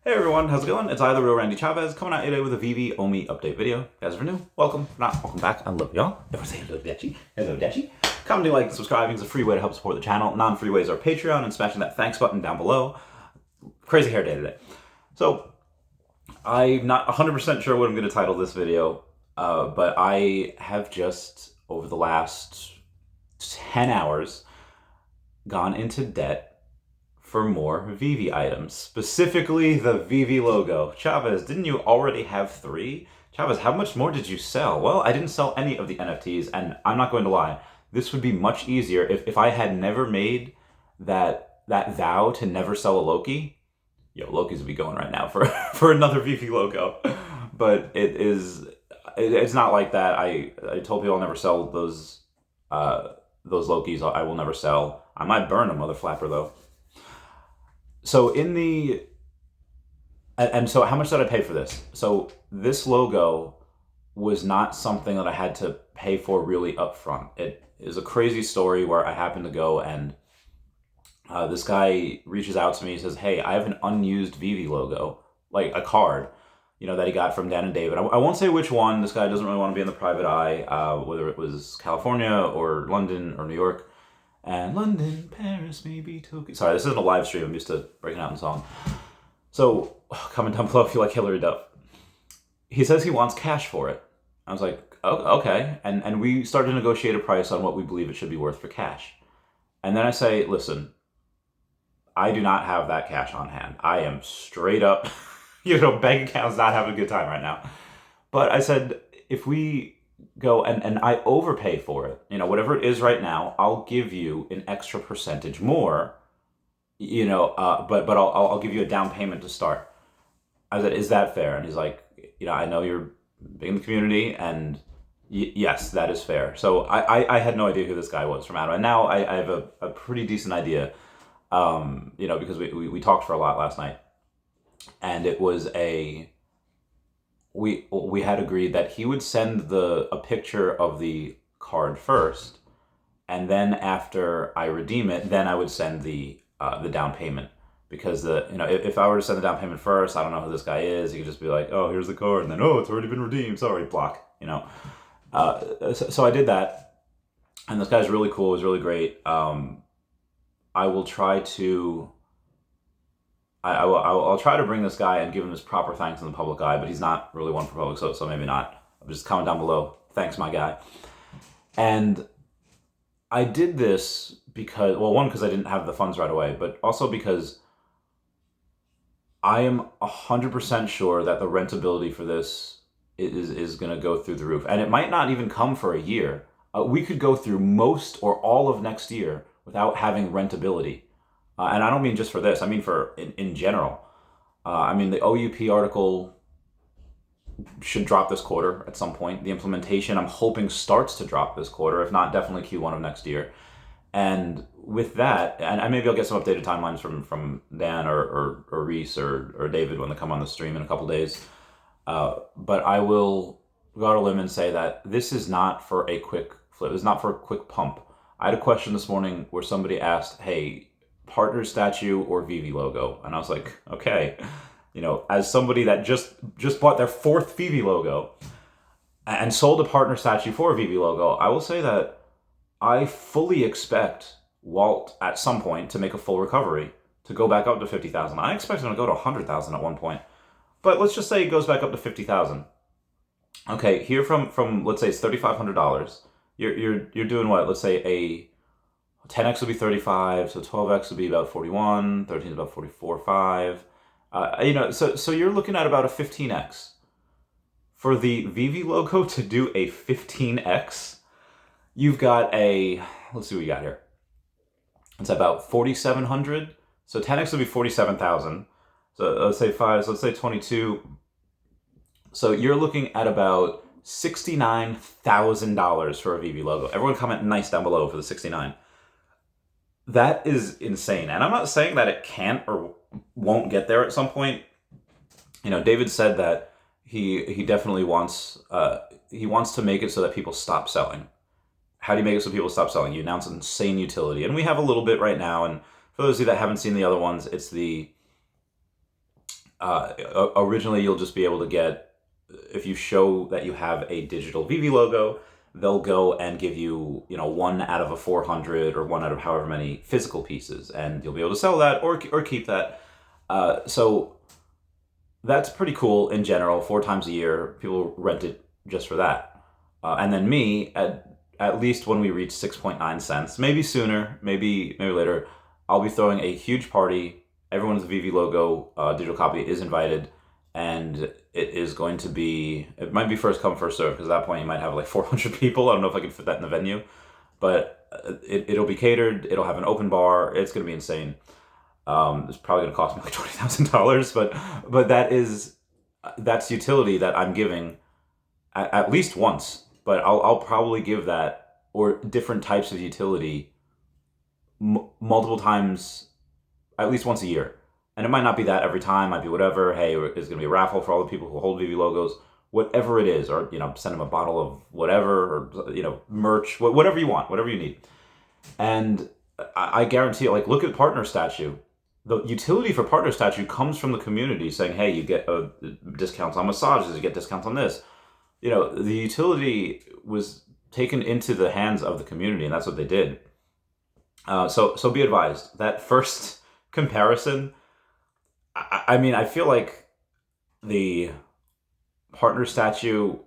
Hey everyone, how's it going? It's I, the real Randy Chavez, coming at you today with a Veve Omi update video. If you guys are new, welcome. If not, welcome back. I love y'all. Everyone say hello, Dachi. Hello, Dachi. Commenting, like, and subscribing is a free way to help support the channel. Non-free ways are Patreon and smashing that thanks button down below. Crazy hair day today. So, I'm not 100% sure what I'm going to title this video, but I have just, over the last 10 hours, gone into debt for more Veve items, specifically the Veve logo. Chavez, didn't you already have 3? Chavez, how much more did you sell? Well, I didn't sell any of the NFTs, and I'm not going to lie, this would be much easier if I had never made that vow to never sell a Loki. Yo, Loki's would be going right now for for another Veve logo. But it's not like that. I told people I'll never sell those Lokis. I will never sell. I might burn a mother flapper though. So so how much did I pay for this? So this logo was not something that I had to pay for really upfront. It is a crazy story where I happened to go and this guy reaches out to me and says, hey, I have an unused Veve logo, like a card, that he got from Dan and David. I won't say which one. This guy doesn't really want to be in the private eye, whether it was California or London or New York. And London, Paris, maybe Tokyo. Sorry, this isn't a live stream. I'm used to breaking out in song. So, comment down below if you like Hillary Duff. He says he wants cash for it. I was like, oh, okay. And we started to negotiate a price on what we believe it should be worth for cash. And then I say, listen, I do not have that cash on hand. I am straight up, bank account's not having a good time right now. But I said, if we go and I overpay for it, whatever it is right now, I'll give you an extra percentage more, but I'll give you a down payment to start. I said, is that fair? And he's like, I know you're big in the community, and yes, that is fair. So I had no idea who this guy was from Adam, and now I have a pretty decent idea, because we talked for a lot last night, and it was we had agreed that he would send a picture of the card first, and then after I redeem it, then I would send the down payment, because if I were to send the down payment first, I don't know who this guy is. He could just be like, oh, here's the card, and then it's already been redeemed. Sorry, block. So I did that, and this guy's really cool. He's really great. I will try to. I'll try to bring this guy and give him his proper thanks in the public eye, but he's not really one for public, so maybe not. Just comment down below. Thanks, my guy. And I did this because, well, one, because I didn't have the funds right away, but also because I am 100% sure that the rentability for this is going to go through the roof. And it might not even come for a year. We could go through most or all of next year without having rentability. And I don't mean just for this, I mean for in general. The OUP article should drop this quarter at some point. The implementation, I'm hoping, starts to drop this quarter, if not definitely Q1 of next year. And with that, and maybe I'll get some updated timelines from Dan or Reese or David when they come on the stream in a couple days. But I will go out on a limb and say that this is not for a quick flip. It's not for a quick pump. I had a question this morning where somebody asked, hey, partner statue or Veve logo? And I was like, okay, as somebody that just bought their 4th Veve logo and sold a partner statue for a Veve logo, I will say that I fully expect Walt at some point to make a full recovery, to go back up to 50,000. I expect him to go to 100,000 at one point, but let's just say it goes back up to 50,000. Okay, here from let's say it's $3,500. You're doing what? Let's say a 10x would be 35, so 12x would be about 41, 13 is about 44.5. So you're looking at about a 15x. For the Veve logo to do a 15x, you've got let's see what we got here. It's about 4,700. So 10x would be 47,000. So let's say 5, so let's say 22. So you're looking at about $69,000 for a Veve logo. Everyone comment nice down below for the 69. That is insane. And I'm not saying that it can't or won't get there at some point. David said that he definitely wants to make it so that people stop selling. How do you make it so people stop selling? You announce insane utility. And we have a little bit right now. And for those of you that haven't seen the other ones, it's the Originally, you'll just be able to get, if you show that you have a digital Veve logo, they'll go and give you, one out of a 400 or one out of however many physical pieces, and you'll be able to sell that or keep that. So that's pretty cool in general. 4 times a year, people rent it just for that. And then me, at least when we reach 6.9 cents, maybe sooner, maybe later, I'll be throwing a huge party. Everyone's Veve logo digital copy is invited, and it is going to be, it might be first come, first serve, because at that point you might have like 400 people. I don't know if I can fit that in the venue, but it'll be catered. It'll have an open bar. It's going to be insane. It's probably going to cost me like $20,000, but that's utility that I'm giving at least once. But I'll probably give that, or different types of utility, multiple times, at least once a year. And it might not be that every time, might be whatever. Hey, it's going to be a raffle for all the people who hold Veve logos, whatever it is, or send them a bottle of whatever, or merch, whatever you want, whatever you need. And I guarantee you, like, look at Partner Statue. The utility for Partner Statue comes from the community saying, hey, you get discounts on massages, you get discounts on this. The utility was taken into the hands of the community, and that's what they did. So be advised, that first comparison, I feel like the Partner Statue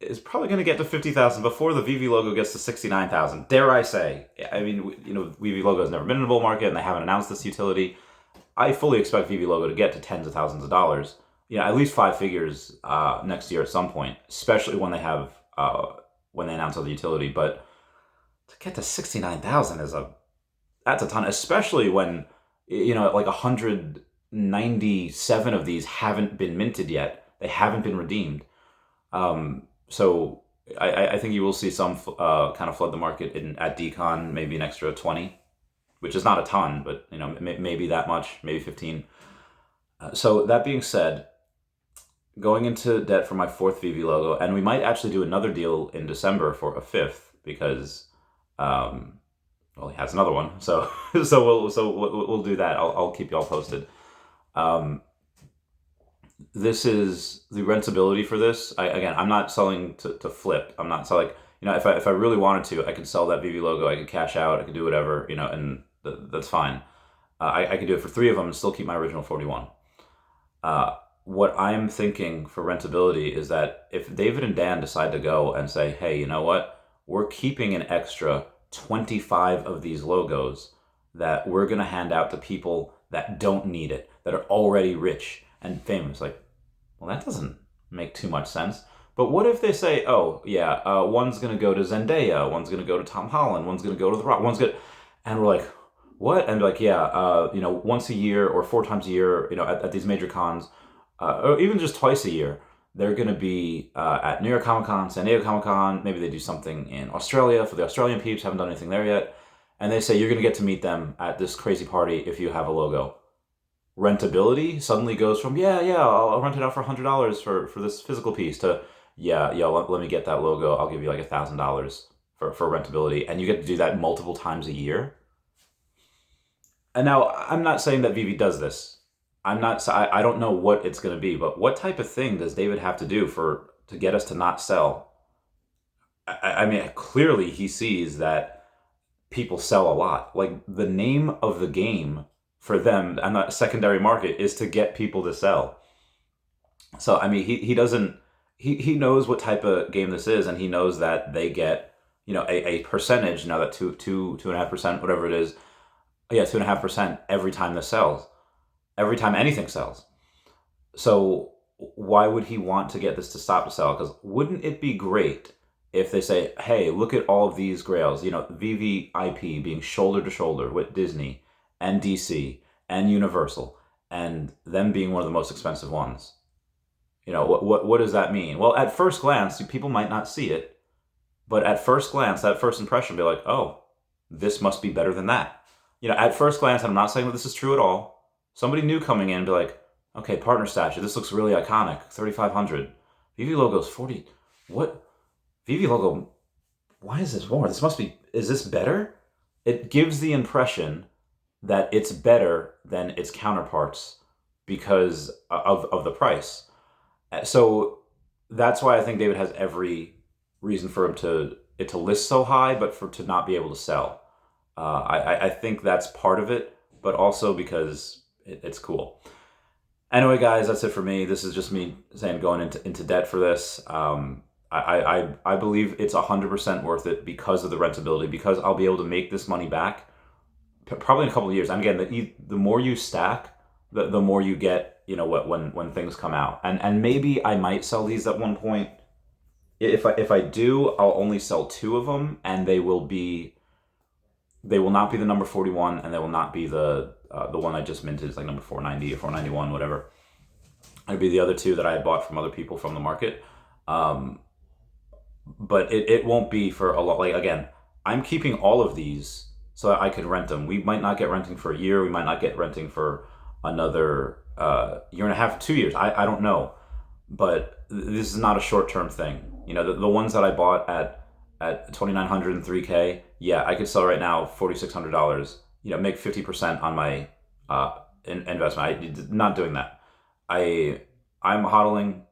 is probably going to get to 50,000 before the Veve logo gets to 69,000. Dare I say? Veve logo has never been in a bull market, and they haven't announced this utility. I fully expect Veve logo to get to tens of thousands of dollars. At least 5 figures next year at some point, especially when they have when they announce other utility. But to get to 69,000 that's a ton, especially when like 197 of these haven't been minted yet. They haven't been redeemed. So I think you will see some kind of flood the market at Decon, maybe an extra 20, which is not a ton, but maybe that much, maybe 15. So that being said, going into debt for my 4th Veve logo, and we might actually do another deal in December for a 5th, because he has another one. So we'll do that. I'll keep y'all posted. This is the rentability for this. I'm not selling to flip. I'm not selling. If I really wanted to, I could sell that Veve logo. I could cash out. I could do whatever. And that's fine. I could do it for 3 of them and still keep my original 41. What I'm thinking for rentability is that if David and Dan decide to go and say, hey, you know what? We're keeping an extra 25 of these logos that we're going to hand out to people that don't need it, that are already rich and famous. Like, well, that doesn't make too much sense. But what if they say, oh, yeah, one's going to go to Zendaya, one's going to go to Tom Holland, one's going to go to The Rock, and we're like, what? And like, yeah, once a year or 4 times a year, at these major cons, or even just twice a year, they're going to be at New York Comic Con, San Diego Comic Con. Maybe they do something in Australia for the Australian peeps. Haven't done anything there yet. And they say you're going to get to meet them at this crazy party if you have a logo. Rentability suddenly goes from, I'll rent it out for $100 for this physical piece to, let me get that logo. I'll give you like $1,000 for rentability. And you get to do that multiple times a year. And now, I'm not saying that Veve does this. I don't know what it's going to be, but what type of thing does David have to do to get us to not sell? I mean, clearly he sees that people sell a lot. Like, the name of the game for them and the secondary market is to get people to sell. So, I mean, he knows what type of game this is, and he knows that they get, a percentage, that 2.5%, whatever it is. Yeah, 2.5% every time this sells. Every time anything sells. So why would he want to get this to stop to sell? Because wouldn't it be great if they say, hey, look at all of these grails, Veve IP being shoulder to shoulder with Disney and DC and Universal, and them being one of the most expensive ones. What does that mean? Well, at first glance, people might not see it, but at first glance, that first impression be like, oh, this must be better than that. At first glance, and I'm not saying that this is true at all, somebody new coming in and be like, okay, Partner Statue, this looks really iconic, 3,500. Veve logo's 40. What? Veve logo, why is this more? Is this better? It gives the impression that it's better than its counterparts because of the price. So that's why I think David has every reason for him to list so high, but to not be able to sell. I think that's part of it, but also because it's cool. Anyway, guys, that's it for me. This is just me saying going into debt for this. I believe it's 100% worth it because of the rentability, because I'll be able to make this money back probably in a couple of years. And again, the more you stack, the more you get, when things come out. And maybe I might sell these at one point. If I do, I'll only sell 2 of them, and they will not be the number 41, and they will not be the one I just minted. It's like number 490 or 491, whatever. It'd be the other 2 that I had bought from other people from the market. But it won't be for a lot. Like, again, I'm keeping all of these so that I could rent them. We might not get renting for a year. We might not get renting for another year and a half, 2 years. I don't know. But this is not a short-term thing. The ones that I bought at $2,900 and $3K, yeah, I could sell right now $4,600. Make 50% on my investment. I'm not doing that. I'm hodling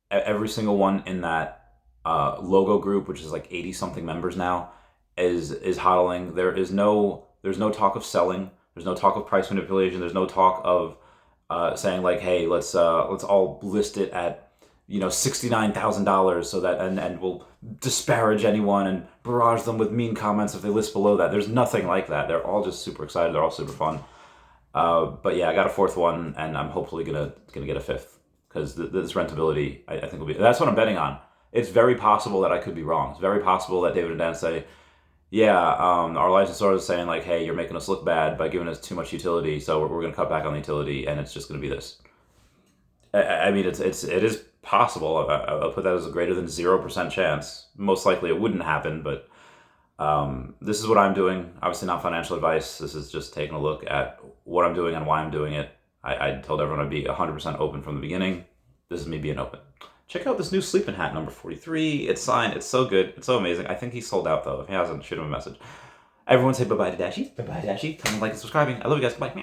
every single one in that logo group, which is like 80 something members now, is hodling. There's no talk of selling. There's no talk of price manipulation. There's no talk of saying like, hey, let's all list it at $69,000 so that and we'll disparage anyone and barrage them with mean comments if they list below that. There's nothing like that. They're all just super excited. They're all super fun. But yeah, I got a 4th one, and I'm hopefully gonna get a 5th, because this rentability, I think will be. That's what I'm betting on. It's very possible that I could be wrong. It's very possible that David and Dan say, yeah, our licensor is saying like, hey, you're making us look bad by giving us too much utility, so we're going to cut back on the utility, and it's just going to be this. I mean, it is possible. I'll put that as a greater than 0% chance. Most likely it wouldn't happen, but this is what I'm doing. Obviously not financial advice. This is just taking a look at what I'm doing and why I'm doing it. I told everyone I'd be 100% open from the beginning. This is me being open. Check out this new sleeping hat, number 43. It's signed. It's so good. It's so amazing. I think he's sold out, though. If he hasn't, shoot him a message. Everyone say bye-bye to Dashie. Bye-bye, Dashie. Tell him to like and subscribing. I love you guys. Bye.